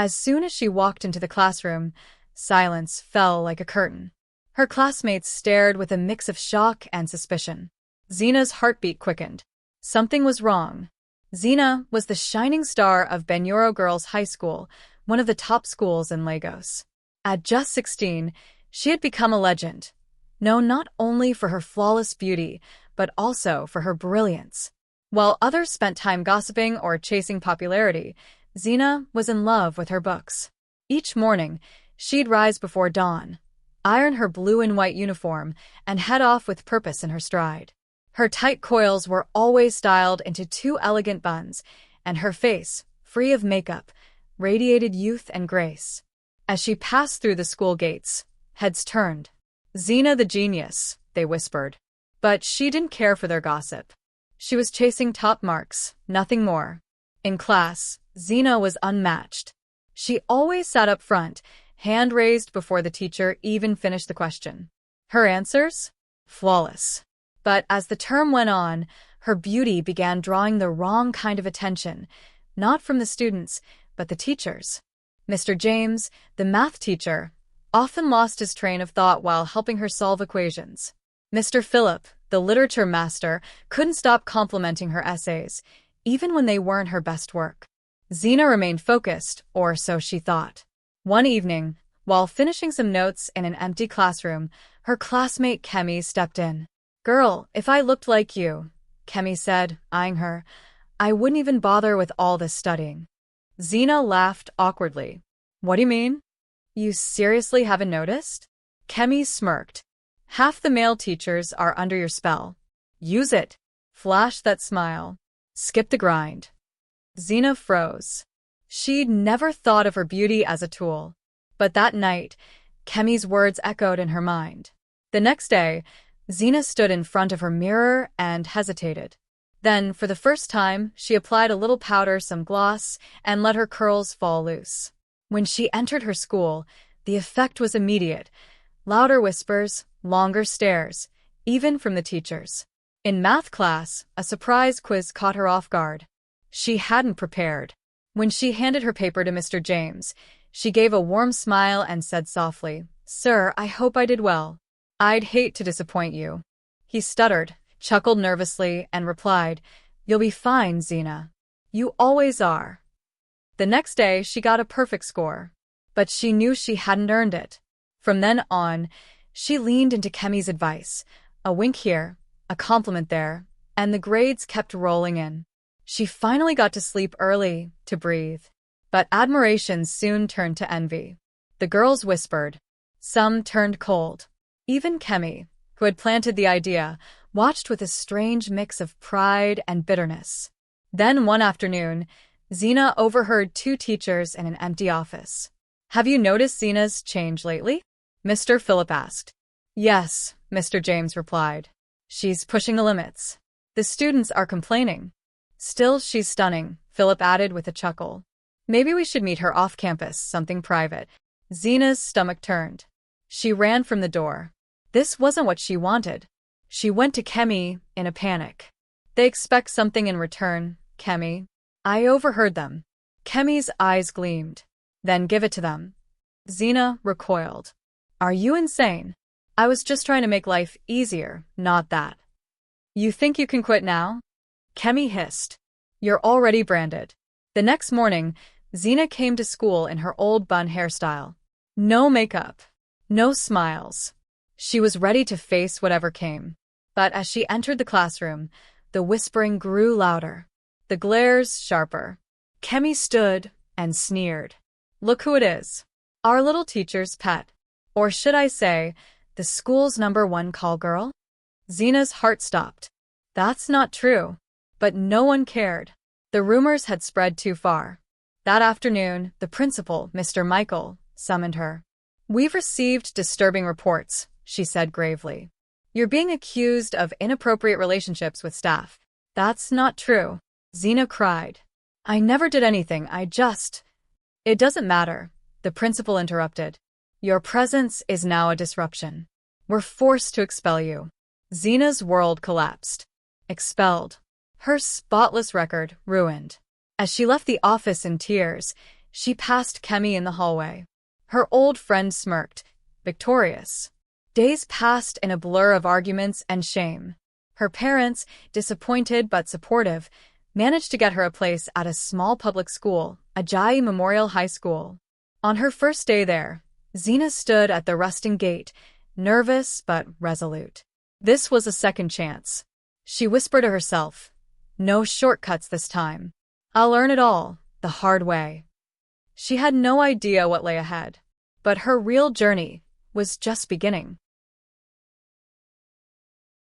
As soon as she walked into the classroom, silence fell like a curtain. Her classmates stared with a mix of shock and suspicion. Zena's heartbeat quickened. Something was wrong. Zena was the shining star of Benyoro Girls' High School, one of the top schools in Lagos. At just 16, she had become a legend, known not only for her flawless beauty, but also for her brilliance. While others spent time gossiping or chasing popularity, Zena was in love with her books. Each morning, she'd rise before dawn, iron her blue and white uniform, and head off with purpose in her stride. Her tight coils were always styled into 2 elegant buns, and her face, free of makeup, radiated youth and grace. As she passed through the school gates, heads turned. "Zena the genius," they whispered. But she didn't care for their gossip. She was chasing top marks, nothing more. In class, Zena was unmatched. She always sat up front, hand raised before the teacher even finished the question. Her answers? Flawless. But as the term went on, her beauty began drawing the wrong kind of attention, not from the students, but the teachers. Mr. James, the math teacher, often lost his train of thought while helping her solve equations. Mr. Philip, the literature master, couldn't stop complimenting her essays, even when they weren't her best work. Zena remained focused, or so she thought. One evening, while finishing some notes in an empty classroom, her classmate Kemi stepped in. "Girl, if I looked like you," Kemi said, eyeing her, "I wouldn't even bother with all this studying." Zena laughed awkwardly. "What do you mean? You seriously haven't noticed?" Kemi smirked. "Half the male teachers are under your spell. Use it. Flash that smile. Skip the grind." Zena froze. She'd never thought of her beauty as a tool. But that night, Kemi's words echoed in her mind. The next day, Zena stood in front of her mirror and hesitated. Then, for the first time, she applied a little powder, some gloss, and let her curls fall loose. When she entered her school, the effect was immediate. Louder whispers, longer stares, even from the teachers. In math class, a surprise quiz caught her off guard. She hadn't prepared. When she handed her paper to Mr. James, she gave a warm smile and said softly, "Sir, I hope I did well." "I'd hate to disappoint you." He stuttered, chuckled nervously, and replied, "You'll be fine, Zena. You always are." The next day, she got a perfect score. But she knew she hadn't earned it. From then on, she leaned into Kemi's advice. A wink here, a compliment there, and the grades kept rolling in. She finally got to sleep early, to breathe. But admiration soon turned to envy. The girls whispered. Some turned cold. Even Kemi, who had planted the idea, watched with a strange mix of pride and bitterness. Then one afternoon, Zena overheard 2 teachers in an empty office. "Have you noticed Zena's change lately?" Mr. Philip asked. "Yes," Mr. James replied. "She's pushing the limits. The students are complaining." "Still, she's stunning," Philip added with a chuckle. "Maybe we should meet her off campus, something private." Zena's stomach turned. She ran from the door. This wasn't what she wanted. She went to Kemi in a panic. "They expect something in return, Kemi." "I overheard them." Kemi's eyes gleamed. "Then give it to them." Zena recoiled. "Are you insane? I was just trying to make life easier, not that." "You think you can quit now?" Kemi hissed. "You're already branded." The next morning, Zena came to school in her old bun hairstyle. No makeup. No smiles. She was ready to face whatever came. But as she entered the classroom, the whispering grew louder, the glares sharper. Kemi stood and sneered. "Look who it is. Our little teacher's pet. Or should I say, the school's #1 call girl?" Zena's heart stopped. That's not true. But no one cared. The rumors had spread too far. That afternoon, the principal, Mr. Michael, summoned her. "We've received disturbing reports," she said gravely. "You're being accused of inappropriate relationships with staff." "That's not true," Zena cried. "I never did anything, It doesn't matter," the principal interrupted. "Your presence is now a disruption. We're forced to expel you." Zena's world collapsed. Expelled. Her spotless record ruined. As she left the office in tears, She passed Kemi in the hallway. Her old friend smirked, victorious. Days passed in a blur of arguments and shame. Her parents, disappointed but supportive, managed to get her a place at a small public school, Ajayi Memorial High School. On her first day there, Zena stood at the rusting gate, nervous but resolute. This was a second chance. She whispered to herself, "No shortcuts this time. I'll learn it all, the hard way." She had no idea what lay ahead, but her real journey was just beginning.